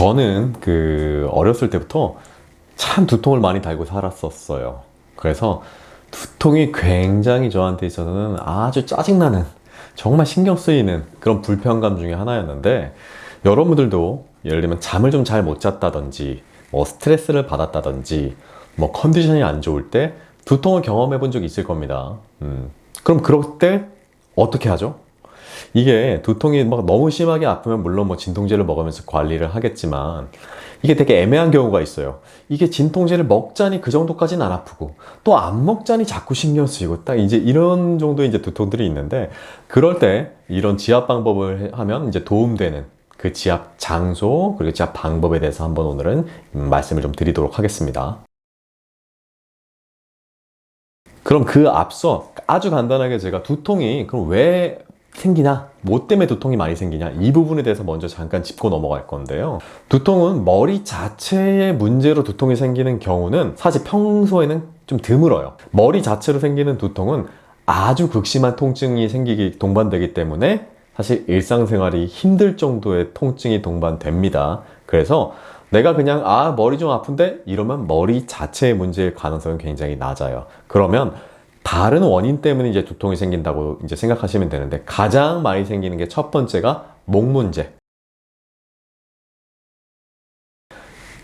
저는 어렸을 때부터 참 두통을 많이 달고 살았었어요. 그래서 두통이 굉장히 저한테 있어서는 아주 짜증나는, 정말 신경 쓰이는 그런 불편감 중에 하나였는데, 여러분들도 예를 들면 잠을 좀 잘 못 잤다든지, 뭐 스트레스를 받았다든지, 뭐 컨디션이 안 좋을 때 두통을 경험해 본 적이 있을 겁니다. 그럼 그럴 때 어떻게 하죠? 이게 두통이 막 너무 심하게 아프면 물론 뭐 진통제를 먹으면서 관리를 하겠지만, 이게 되게 애매한 경우가 있어요. 이게 진통제를 먹자니 그 정도까지는 안 아프고 또 안 먹자니 자꾸 신경 쓰이고, 딱 이제 이런 정도의 이제 두통들이 있는데, 그럴 때 이런 지압 방법을 하면 이제 도움되는 그 지압 장소 그리고 지압 방법에 대해서 한번 오늘은 말씀을 좀 드리도록 하겠습니다. 그럼 그 앞서 아주 간단하게 제가 두통이 그럼 왜 생기냐, 뭐 때문에 두통이 많이 생기냐, 이 부분에 대해서 먼저 잠깐 짚고 넘어갈 건데요. 두통은 머리 자체의 문제로 두통이 생기는 경우는 사실 평소에는 좀 드물어요. 머리 자체로 생기는 두통은 아주 극심한 통증이 생기기 동반되기 때문에 사실 일상생활이 힘들 정도의 통증이 동반됩니다. 그래서 내가 그냥 머리 좀 아픈데 이러면 머리 자체의 문제일 가능성은 굉장히 낮아요. 그러면 다른 원인 때문에 이제 두통이 생긴다고 이제 생각하시면 되는데, 가장 많이 생기는 게 첫 번째가 목 문제.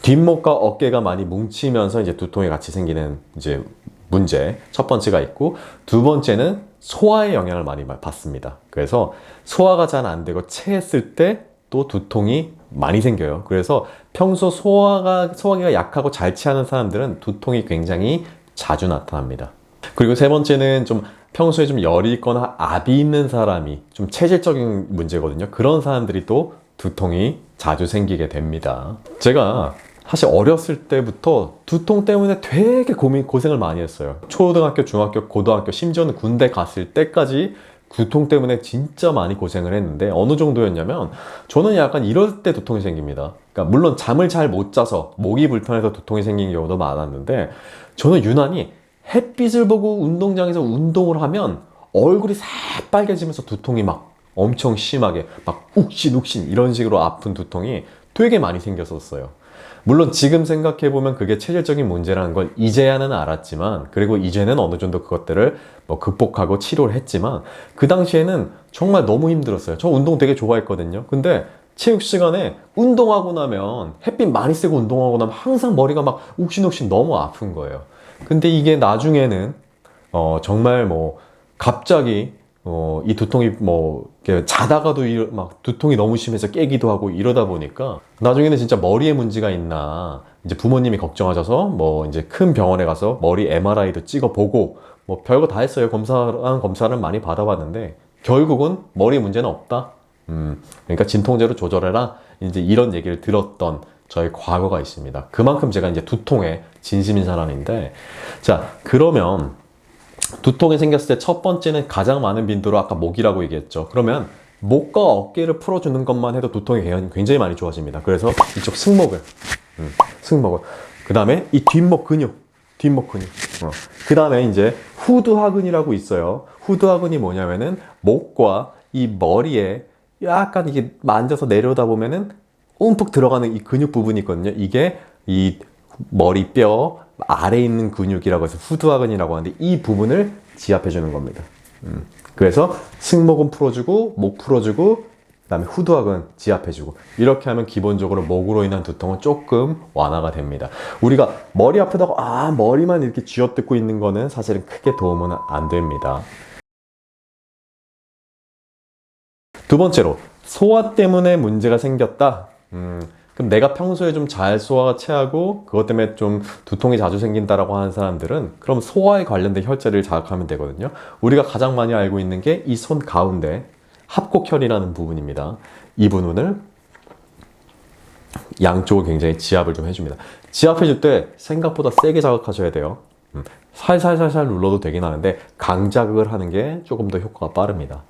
뒷목과 어깨가 많이 뭉치면서 이제 두통이 같이 생기는 이제 문제, 첫 번째가 있고, 두 번째는 소화에 영향을 많이 받습니다. 그래서 소화가 잘 안 되고 체했을 때 또 두통이 많이 생겨요. 그래서 평소 소화기가 약하고 잘 체하는 사람들은 두통이 굉장히 자주 나타납니다. 그리고 세 번째는 좀 평소에 좀 열이 있거나 압이 있는 사람이, 좀 체질적인 문제거든요. 그런 사람들이 또 두통이 자주 생기게 됩니다. 제가 사실 어렸을 때부터 두통 때문에 되게 고생을 많이 했어요. 초등학교, 중학교, 고등학교, 심지어는 군대 갔을 때까지 두통 때문에 진짜 많이 고생을 했는데, 어느 정도였냐면 저는 약간 이럴 때 두통이 생깁니다. 그러니까 물론 잠을 잘 못 자서 목이 불편해서 두통이 생긴 경우도 많았는데, 저는 유난히 햇빛을 보고 운동장에서 운동을 하면 얼굴이 새빨개지면서 두통이 막 엄청 심하게 막 욱신욱신 이런 식으로 아픈 두통이 되게 많이 생겼었어요. 물론 지금 생각해보면 그게 체질적인 문제라는 걸 이제야는 알았지만, 그리고 이제는 어느 정도 그것들을 뭐 극복하고 치료를 했지만, 그 당시에는 정말 너무 힘들었어요. 저 운동 되게 좋아했거든요. 근데 체육 시간에 운동하고 나면, 햇빛 많이 쐬고 운동하고 나면 항상 머리가 막 욱신욱신 너무 아픈 거예요. 근데 이게 나중에는 정말 뭐 갑자기 이 두통이 뭐 자다가도 막 두통이 너무 심해서 깨기도 하고 이러다 보니까, 나중에는 진짜 머리에 문제가 있나 이제 부모님이 걱정하셔서 뭐 이제 큰 병원에 가서 머리 MRI도 찍어보고 뭐 별거 다 했어요. 검사를 많이 받아봤는데 결국은 머리에 문제는 없다. 그러니까 진통제로 조절해라, 이제 이런 얘기를 들었던 저의 과거가 있습니다. 그만큼 제가 이제 두통에 진심인 사람인데, 자, 그러면 두통이 생겼을 때 첫 번째는 가장 많은 빈도로 아까 목이라고 얘기했죠. 그러면 목과 어깨를 풀어주는 것만 해도 두통이 굉장히 많이 좋아집니다. 그래서 이쪽 승모근, 그 다음에 이 뒷목 근육, 그 다음에 이제 후두하근이라고 있어요. 후두하근이 뭐냐면은 목과 이 머리에 약간 이게 만져서 내려다 보면은 움푹 들어가는 이 근육 부분이 있거든요. 이게 이 머리뼈 아래에 있는 근육이라고 해서 후두하근이라고 하는데, 이 부분을 지압해 주는 겁니다. 그래서 승모근 풀어주고 목 풀어주고 그 다음에 후두하근 지압해 주고, 이렇게 하면 기본적으로 목으로 인한 두통은 조금 완화가 됩니다. 우리가 머리 아프다고 머리만 이렇게 쥐어뜯고 있는 거는 사실은 크게 도움은 안 됩니다. 두 번째로, 소화 때문에 문제가 생겼다. 그럼 내가 평소에 좀 잘 소화가 채하고 그것 때문에 좀 두통이 자주 생긴다라고 하는 사람들은, 그럼 소화에 관련된 혈자리를 자극하면 되거든요. 우리가 가장 많이 알고 있는 게 이 손 가운데 합곡혈이라는 부분입니다. 이 부분을 양쪽을 굉장히 지압을 좀 해줍니다. 지압해줄 때 생각보다 세게 자극하셔야 돼요. 살살살살 눌러도 되긴 하는데 강자극을 하는 게 조금 더 효과가 빠릅니다.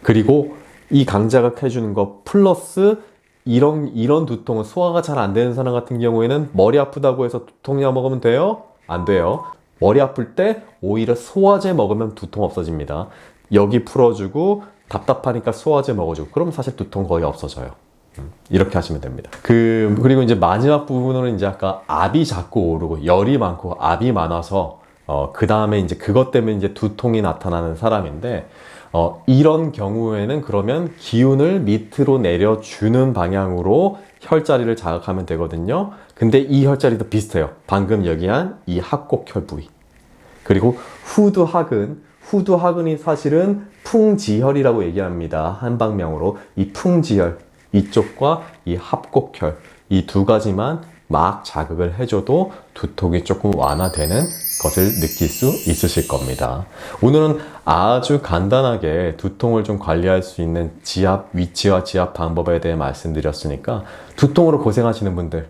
그리고 이 강자극 해주는 거 플러스 이런 두통은, 소화가 잘 안 되는 사람 같은 경우에는 머리 아프다고 해서 두통약 먹으면 돼요? 안 돼요. 머리 아플 때 오히려 소화제 먹으면 두통 없어집니다. 여기 풀어주고 답답하니까 소화제 먹어주고, 그럼 사실 두통 거의 없어져요. 이렇게 하시면 됩니다. 그리고 이제 마지막 부분으로는 이제 아까 압이 자꾸 오르고 열이 많고 압이 많아서 그 다음에 이제 그것 때문에 이제 두통이 나타나는 사람인데 이런 경우에는 그러면 기운을 밑으로 내려주는 방향으로 혈자리를 자극하면 되거든요. 근데 이 혈자리도 비슷해요. 방금 얘기한 이 합곡혈 부위. 그리고 후두하근이 사실은 풍지혈이라고 얘기합니다. 한방명으로. 이 풍지혈, 이쪽과 이 합곡혈, 이 두 가지만 막 자극을 해줘도 두통이 조금 완화되는 것을 느낄 수 있으실 겁니다. 오늘은 아주 간단하게 두통을 좀 관리할 수 있는 지압, 위치와 지압 방법에 대해 말씀드렸으니까 두통으로 고생하시는 분들,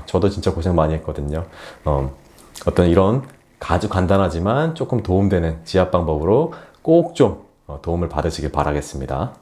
저도 진짜 고생 많이 했거든요. 어떤 이런 아주 간단하지만 조금 도움되는 지압 방법으로 꼭 좀 도움을 받으시길 바라겠습니다.